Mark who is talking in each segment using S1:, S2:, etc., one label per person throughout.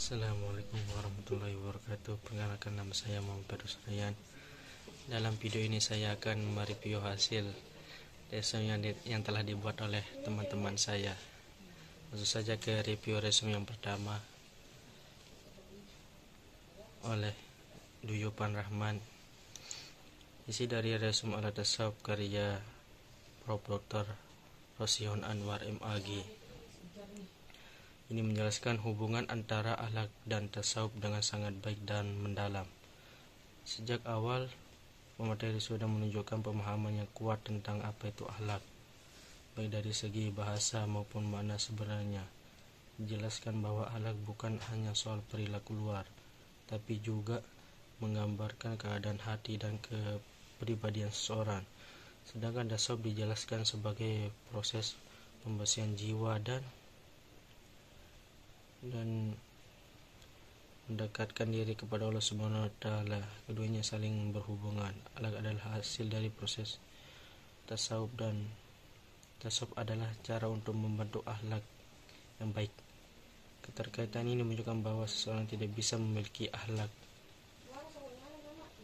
S1: Assalamualaikum warahmatullahi wabarakatuh. Perkenalkan, nama saya Muhammad Firdaus Rayyan. Dalam video ini saya akan mereview hasil resume yang telah dibuat oleh teman-teman saya. Langsung saja ke review resume yang pertama oleh Duyupan Rahman. Isi dari resume ala tasawuf karya Prof. Dr. Rosyihun Anwar MAG. Ini menjelaskan hubungan antara akhlak dan tasawuf dengan sangat baik dan mendalam. Sejak awal, pemateri sudah menunjukkan pemahaman yang kuat tentang apa itu akhlak, baik dari segi bahasa maupun makna sebenarnya. Dijelaskan bahwa akhlak bukan hanya soal perilaku luar, tapi juga menggambarkan keadaan hati dan kepribadian seseorang. Sedangkan tasawuf dijelaskan sebagai proses pembersihan jiwa dan mendekatkan diri kepada Allah Subhanahu wa taala. Keduanya saling berhubungan. Akhlak adalah hasil dari proses tasawuf dan tasawuf adalah cara untuk membentuk akhlak yang baik. Keterkaitan ini menunjukkan bahwa seseorang tidak bisa memiliki akhlak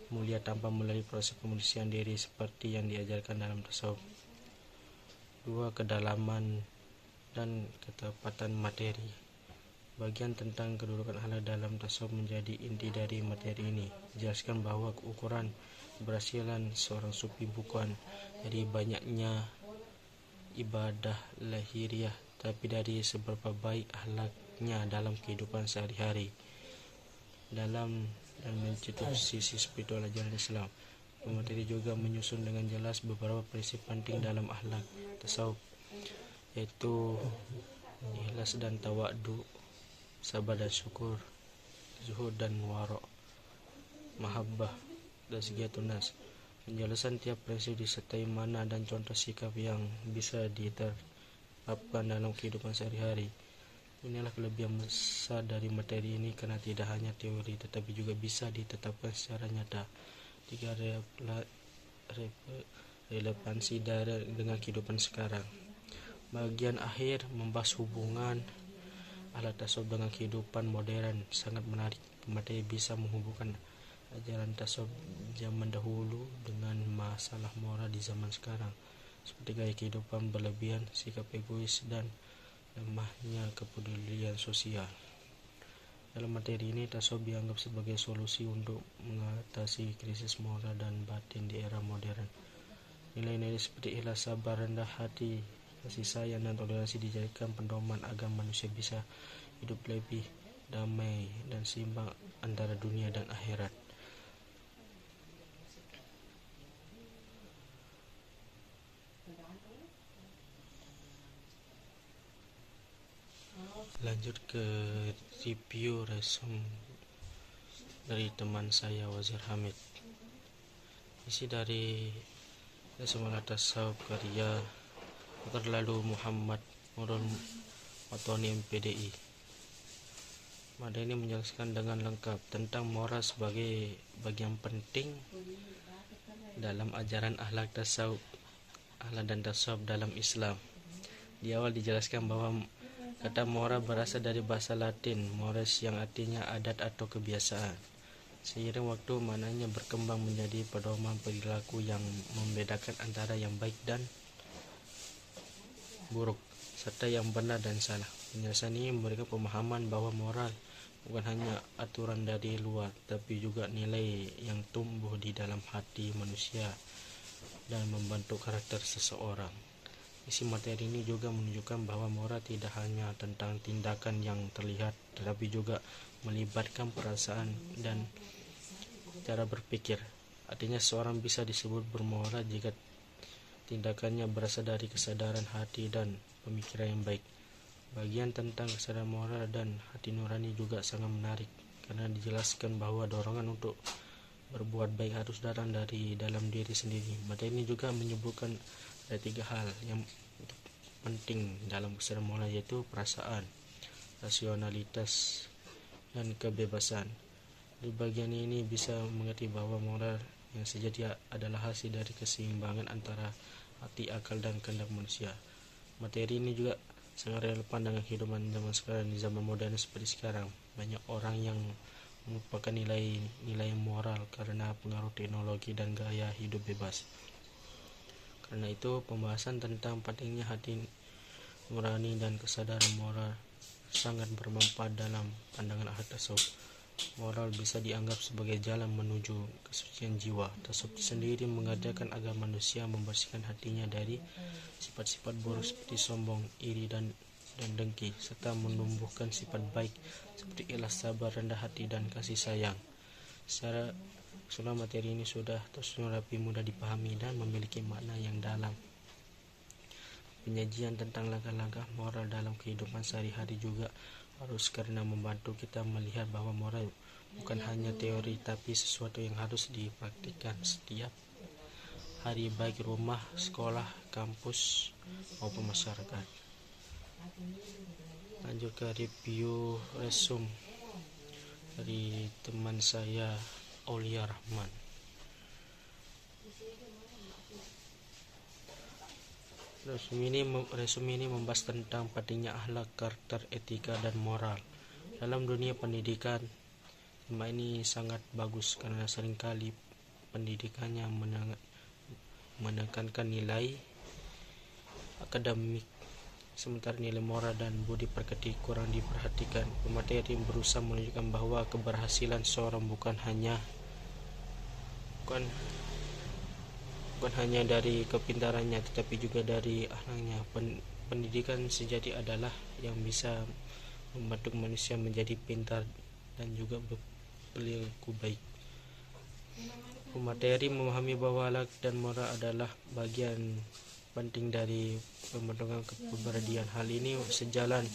S1: mulia tanpa melalui proses pembersihan diri seperti yang diajarkan dalam tasawuf. 2. Kedalaman dan ketepatan materi. Bagian tentang kedudukan akhlak dalam tasawuf menjadi inti dari materi ini. Jelaskan bahwa ukuran keberhasilan seorang sufi bukan dari banyaknya ibadah lahiriah, tapi dari seberapa baik akhlaknya dalam kehidupan sehari-hari. Dalam dan mencetus sisi spiritual ajaran Islam, pemateri juga menyusun dengan jelas beberapa prinsip penting dalam akhlak tasawuf, yaitu ikhlas dan tawadu, sabar dan syukur, zuhud dan waro', mahabbah dan tazkiyatun nas. Penjelasan tiap prinsip disertai makna dan contoh sikap yang bisa diterapkan dalam kehidupan sehari-hari. Inilah kelebihan besar dari materi ini, karena tidak hanya teori tetapi juga bisa ditetapkan secara nyata. 3. Relevansi dengan kehidupan sekarang. Bagian akhir membahas hubungan akhlak tasawuf dengan kehidupan modern. Sangat menarik, pemateri bisa menghubungkan ajaran tasawuf zaman dahulu dengan masalah moral di zaman sekarang, seperti gaya kehidupan berlebihan, sikap egois, dan lemahnya kepedulian sosial. Dalam materi ini, tasawuf dianggap sebagai solusi untuk mengatasi krisis moral dan batin di era modern. Nilai-nilai seperti ikhlas, sabar, rendah hati, kasih sayang, dan toleransi dijadikan pedoman agar manusia bisa hidup lebih damai dan seimbang antara dunia dan akhirat. Lanjut ke review resume dari teman saya, Wazir Hamid. Isi dari resume ala tasawuf karya Dr. Muhammad Nurul Watoni MPDI. Materi ini menjelaskan dengan lengkap tentang moral sebagai bagian penting dalam ajaran akhlak dan tasawuf dalam Islam. Di awal dijelaskan bahwa kata moral berasal dari bahasa Latin mores, yang artinya adat atau kebiasaan. Seiring waktu, maknanya berkembang menjadi pedoman perilaku yang membedakan antara yang baik dan buruk, serta yang benar dan salah. Penjelasan ini memberikan pemahaman bahwa moral bukan hanya aturan dari luar, tapi juga nilai yang tumbuh di dalam hati manusia dan membentuk karakter seseorang. Isi materi ini juga menunjukkan bahwa moral tidak hanya tentang tindakan yang terlihat, tetapi juga melibatkan perasaan dan cara berpikir. Artinya seseorang bisa disebut bermoral jika tindakannya berasal dari kesadaran hati dan pemikiran yang baik. Bagian tentang kesadaran moral dan hati nurani juga sangat menarik, karena dijelaskan bahwa dorongan untuk berbuat baik harus datang dari dalam diri sendiri. Materi ini juga menyebutkan ada 3 hal yang penting dalam kesadaran moral, yaitu perasaan, rasionalitas, dan kebebasan. Di bagian ini bisa mengerti bahwa moral yang sejati adalah hasil dari keseimbangan antara hati, akal, dan kehendak manusia. Materi ini juga sangat relevan dengan kehidupan zaman sekarang. Di zaman modern seperti sekarang, banyak orang yang melupakan nilai moral karena pengaruh teknologi dan gaya hidup bebas. Karena itu, pembahasan tentang pentingnya hati nurani dan kesadaran moral sangat bermanfaat dalam pandangan ahli tasawuf. Moral bisa dianggap sebagai jalan menuju kesucian jiwa. Tasawuf sendiri mengajarkan agar manusia membersihkan hatinya dari sifat-sifat buruk seperti sombong, iri, dan dengki, serta menumbuhkan sifat baik seperti ikhlas, sabar, rendah hati, dan kasih sayang. Secara keseluruhan materi ini sudah tersusun rapi, mudah dipahami, dan memiliki makna yang dalam. Penyajian tentang langkah-langkah moral dalam kehidupan sehari-hari juga harus, karena membantu kita melihat bahwa moral bukan hanya teori tapi sesuatu yang harus dipraktikkan setiap hari, baik rumah, sekolah, kampus, maupun masyarakat. Lanjut ke review resume dari teman saya, Aulia Rahman. Resume ini membahas tentang pentingnya akhlak, karakter, etika, dan moral dalam dunia pendidikan. Tema ini sangat bagus karena seringkali pendidikannya menekankan nilai akademik, sementara nilai moral dan budi pekerti kurang diperhatikan. Pemateri berusaha menunjukkan bahwa keberhasilan seorang bukan hanya dari kepintarannya, tetapi juga dari akhlaknya. Pendidikan sejati adalah yang bisa membentuk manusia menjadi pintar dan juga berperilaku baik. Pemateri memahami bahwa akhlak dan moral adalah bagian penting dari pembentukan kepribadian. Hal ini sejalan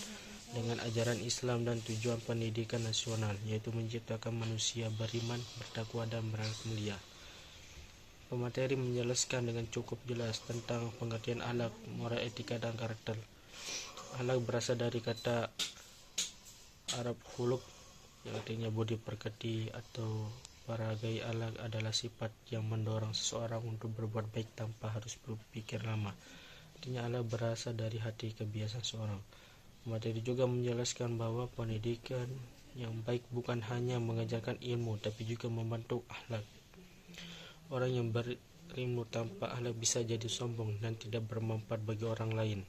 S1: dengan ajaran Islam dan tujuan pendidikan nasional, yaitu menciptakan manusia beriman, bertakwa, dan berakhlak mulia. Pemateri menjelaskan dengan cukup jelas tentang pengertian akhlak, moral, etika, dan karakter. Akhlak berasal dari kata Arab khuluq, yang artinya budi pekerti atau baragai. Akhlak adalah sifat yang mendorong seseorang untuk berbuat baik tanpa harus berpikir lama. Artinya akhlak berasal dari hati kebiasaan seorang. Pemateri juga menjelaskan bahwa pendidikan yang baik bukan hanya mengajarkan ilmu, tapi juga membentuk akhlak. Orang yang berilmu tanpa akhlak bisa jadi sombong dan tidak bermanfaat bagi orang lain.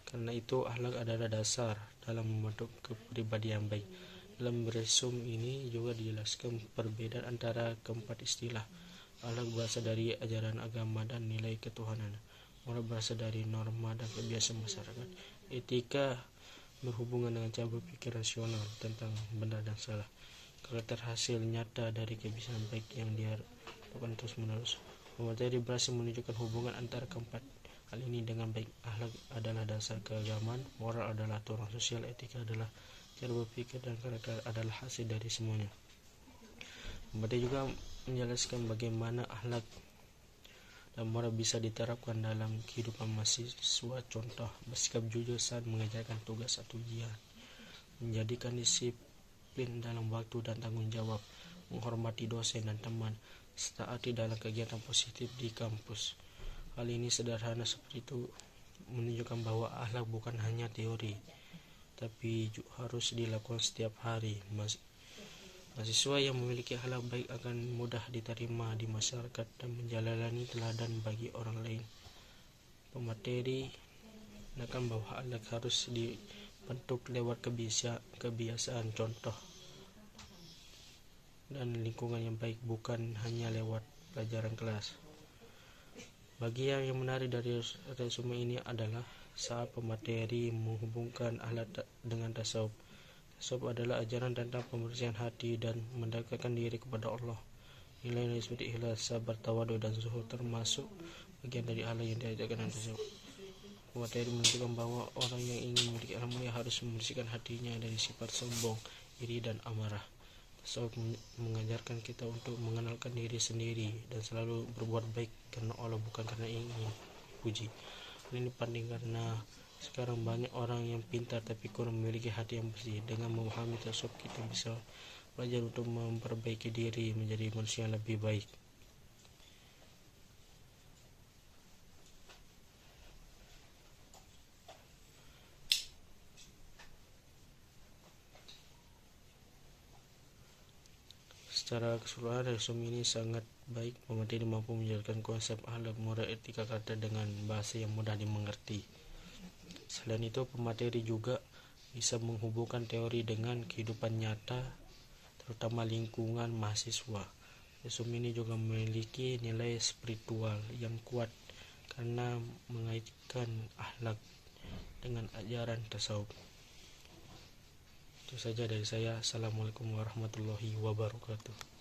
S1: Karena itu, akhlak adalah dasar dalam membentuk kepribadian baik. Dalam resume ini juga dijelaskan perbedaan antara keempat istilah. Akhlak berasal dari ajaran agama dan nilai ketuhanan. Moral berasal dari norma dan kebiasaan masyarakat. Etika berhubungan dengan cara berpikir rasional tentang benar dan salah. Karakter hasil nyata dari kebiasaan baik yang diharapkan terus menerus. Pemateri berhasil menunjukkan hubungan antara keempat hal ini dengan baik. Akhlak adalah dasar keagamaan, moral adalah aturan sosial, etika adalah cara berpikir, dan karakter adalah hasil dari semuanya. Pemateri juga menjelaskan bagaimana akhlak dan moral bisa diterapkan dalam kehidupan mahasiswa. Contoh, bersikap jujur saat mengerjakan tugas atau ujian, menjadikan disiplin dalam waktu dan tanggung jawab, menghormati dosen dan teman, serta aktif dalam kegiatan positif di kampus. Hal ini sederhana seperti itu menunjukkan bahwa akhlak bukan hanya teori, tapi harus dilakukan setiap hari. Mahasiswa yang memiliki akhlak baik akan mudah diterima di masyarakat dan menjalani teladan bagi orang lain. Pemateri menekankan bahwa akhlak harus dibentuk lewat kebiasaan, contoh, dan lingkungan yang baik, bukan hanya lewat pelajaran kelas. Bagian yang menarik dari resume ini adalah saat pemateri menghubungkan akhlak dengan tasawuf. Tasawuf adalah ajaran tentang pembersihan hati dan mendekatkan diri kepada Allah. Nilai-nilai seperti ikhlas, sabar, tawadhu, dan zuhud termasuk bagian dari akhlak yang diajarkan dalam tasawuf. Pemateri menunjukkan bahwa orang yang ingin memiliki akhlak mulia harus membersihkan hatinya dari sifat sombong, iri, dan amarah. Tasawuf mengajarkan kita untuk mengenalkan diri sendiri dan selalu berbuat baik karena Allah, bukan karena ingin puji. Ini penting karena sekarang banyak orang yang pintar tapi kurang memiliki hati yang bersih. Dengan memahami tasawuf, kita bisa belajar untuk memperbaiki diri menjadi manusia yang lebih baik. Secara keseluruhan, resume ini sangat baik. Pemateri mampu menjelaskan konsep akhlak, moral, etika, karakter dengan bahasa yang mudah dimengerti. Selain itu, pemateri juga bisa menghubungkan teori dengan kehidupan nyata, terutama lingkungan mahasiswa. Resume ini juga memiliki nilai spiritual yang kuat karena mengaitkan akhlak dengan ajaran tasawuf. Itu saja dari saya. Assalamualaikum warahmatullahi wabarakatuh.